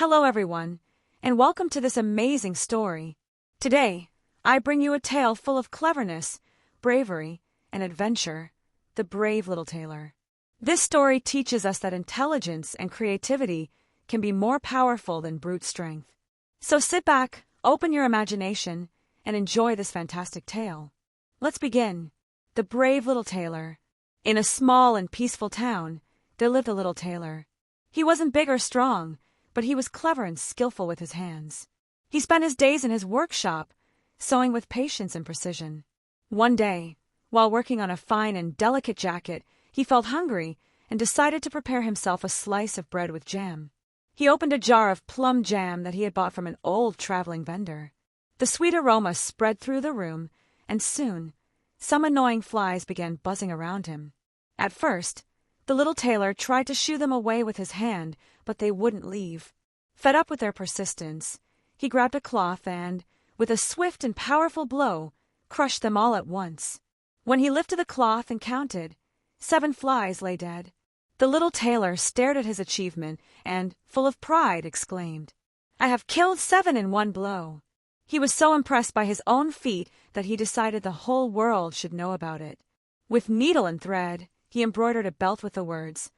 Hello everyone, and welcome to this amazing story. Today, I bring you a tale full of cleverness, bravery, and adventure, The Brave Little Tailor. This story teaches us that intelligence and creativity can be more powerful than brute strength. So sit back, open your imagination, and enjoy this fantastic tale. Let's begin. The Brave Little Tailor. In a small and peaceful town, there lived a little tailor. He wasn't big or strong, but he was clever and skillful with his hands. He spent his days in his workshop, sewing with patience and precision. One day, while working on a fine and delicate jacket, he felt hungry and decided to prepare himself a slice of bread with jam. He opened a jar of plum jam that he had bought from an old traveling vendor. The sweet aroma spread through the room, and soon, some annoying flies began buzzing around him. At first, the little tailor tried to shoo them away with his hand, but they wouldn't leave. Fed up with their persistence, he grabbed a cloth and, with a swift and powerful blow, crushed them all at once. When he lifted the cloth and counted, 7 flies lay dead. The little tailor stared at his achievement and, full of pride, exclaimed, "I have killed 7 in one blow." He was so impressed by his own feat that he decided the whole world should know about it. With needle and thread, he embroidered a belt with the words,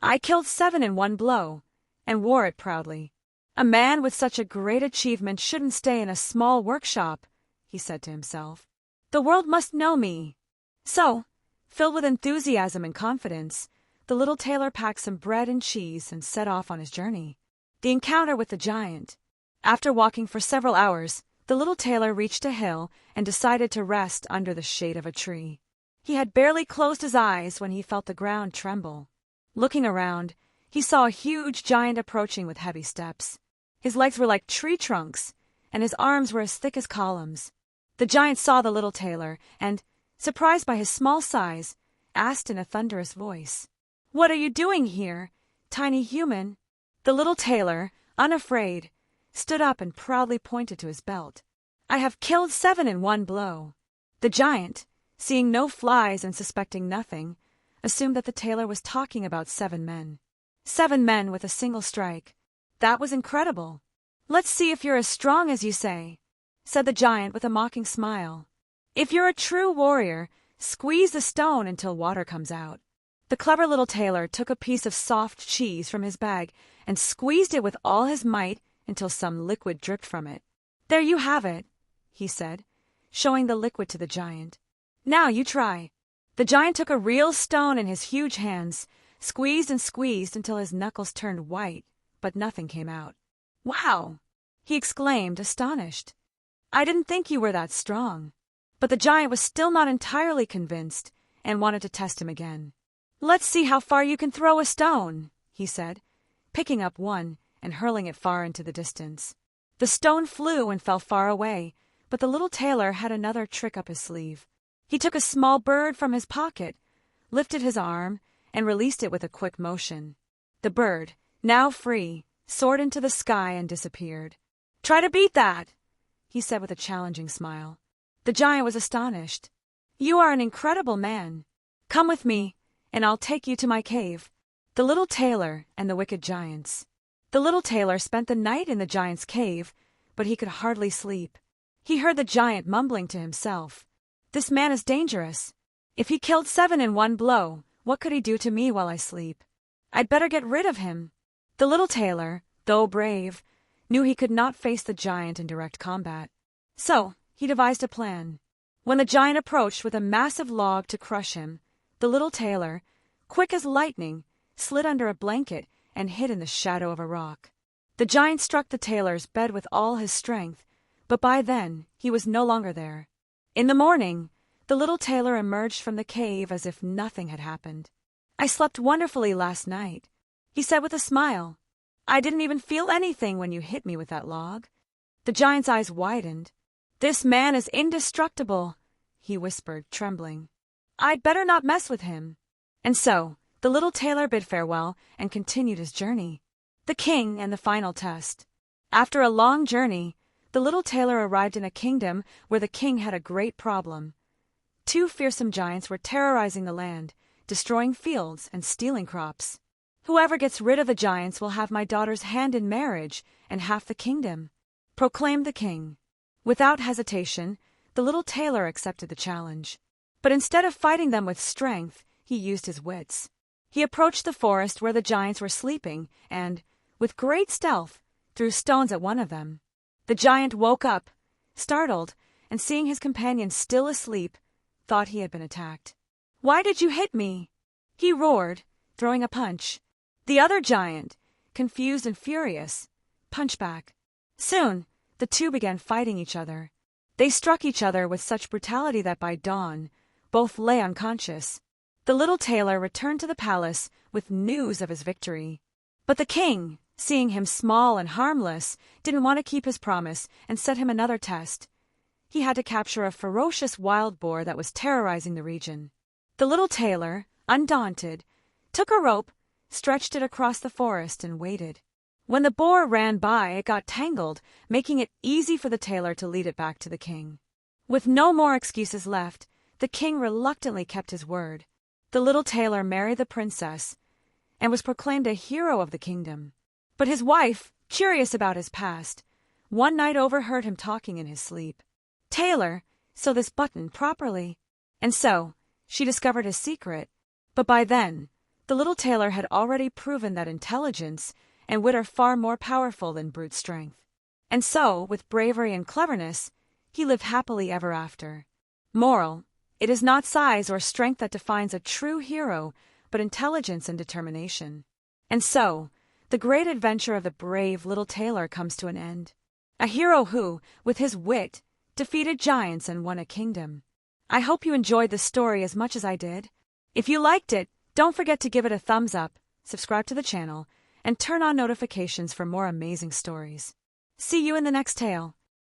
"I killed 7 in one blow," and wore it proudly. "A man with such a great achievement shouldn't stay in a small workshop," he said to himself. "The world must know me." So, filled with enthusiasm and confidence, the little tailor packed some bread and cheese and set off on his journey. The encounter with the giant. After walking for several hours, the little tailor reached a hill and decided to rest under the shade of a tree. He had barely closed his eyes when he felt the ground tremble. Looking around, he saw a huge giant approaching with heavy steps. His legs were like tree trunks, and his arms were as thick as columns. The giant saw the little tailor and, surprised by his small size, asked in a thunderous voice, "What are you doing here, tiny human?" The little tailor, unafraid, stood up and proudly pointed to his belt. "I have killed 7 in one blow." The giant, seeing no flies and suspecting nothing, assumed that the tailor was talking about 7 men. 7 men with a single strike. That was incredible. "Let's see if you're as strong as you say," said the giant with a mocking smile. "If you're a true warrior, squeeze the stone until water comes out." The clever little tailor took a piece of soft cheese from his bag and squeezed it with all his might until some liquid dripped from it. "There you have it," he said, showing the liquid to the giant. "Now you try." The giant took a real stone in his huge hands, squeezed and squeezed until his knuckles turned white, but nothing came out. "Wow!" he exclaimed, astonished. "I didn't think you were that strong." But the giant was still not entirely convinced and wanted to test him again. "Let's see how far you can throw a stone," he said, picking up one and hurling it far into the distance. The stone flew and fell far away, but the little tailor had another trick up his sleeve. He took a small bird from his pocket, lifted his arm, and released it with a quick motion. The bird, now free, soared into the sky and disappeared. "Try to beat that," he said with a challenging smile. The giant was astonished. "You are an incredible man. Come with me, and I'll take you to my cave." The little tailor and the wicked giants. The little tailor spent the night in the giant's cave, but he could hardly sleep. He heard the giant mumbling to himself, "This man is dangerous. If he killed 7 in one blow, what could he do to me while I sleep? I'd better get rid of him." The little tailor, though brave, knew he could not face the giant in direct combat. So he devised a plan. When the giant approached with a massive log to crush him, the little tailor, quick as lightning, slid under a blanket and hid in the shadow of a rock. The giant struck the tailor's bed with all his strength, but by then he was no longer there. In the morning, the little tailor emerged from the cave as if nothing had happened. "I slept wonderfully last night," he said with a smile. "I didn't even feel anything when you hit me with that log." The giant's eyes widened. "This man is indestructible," he whispered, trembling. "I'd better not mess with him." And so, the little tailor bid farewell and continued his journey. The king and the final test. After a long journey, the little tailor arrived in a kingdom where the king had a great problem. 2 fearsome giants were terrorizing the land, destroying fields and stealing crops. "Whoever gets rid of the giants will have my daughter's hand in marriage and half the kingdom," proclaimed the king. Without hesitation, the little tailor accepted the challenge. But instead of fighting them with strength, he used his wits. He approached the forest where the giants were sleeping and, with great stealth, threw stones at one of them. The giant woke up, startled, and seeing his companion still asleep, thought he had been attacked. "Why did you hit me?" he roared, throwing a punch. The other giant, confused and furious, punched back. Soon, the two began fighting each other. They struck each other with such brutality that by dawn, both lay unconscious. The little tailor returned to the palace with news of his victory. But the king, seeing him small and harmless, didn't want to keep his promise and set him another test. He had to capture a ferocious wild boar that was terrorizing the region. The little tailor, undaunted, took a rope, stretched it across the forest, and waited. When the boar ran by, it got tangled, making it easy for the tailor to lead it back to the king. With no more excuses left, the king reluctantly kept his word. The little tailor married the princess and was proclaimed a hero of the kingdom. But his wife, curious about his past, one night overheard him talking in his sleep. "Tailor, sew this button properly." And so, she discovered his secret. But by then, the little tailor had already proven that intelligence and wit are far more powerful than brute strength. And so, with bravery and cleverness, he lived happily ever after. Moral: it is not size or strength that defines a true hero, but intelligence and determination. And so, the great adventure of the brave little tailor comes to an end. A hero who, with his wit, defeated giants and won a kingdom. I hope you enjoyed the story as much as I did. If you liked it, don't forget to give it a thumbs up, subscribe to the channel, and turn on notifications for more amazing stories. See you in the next tale.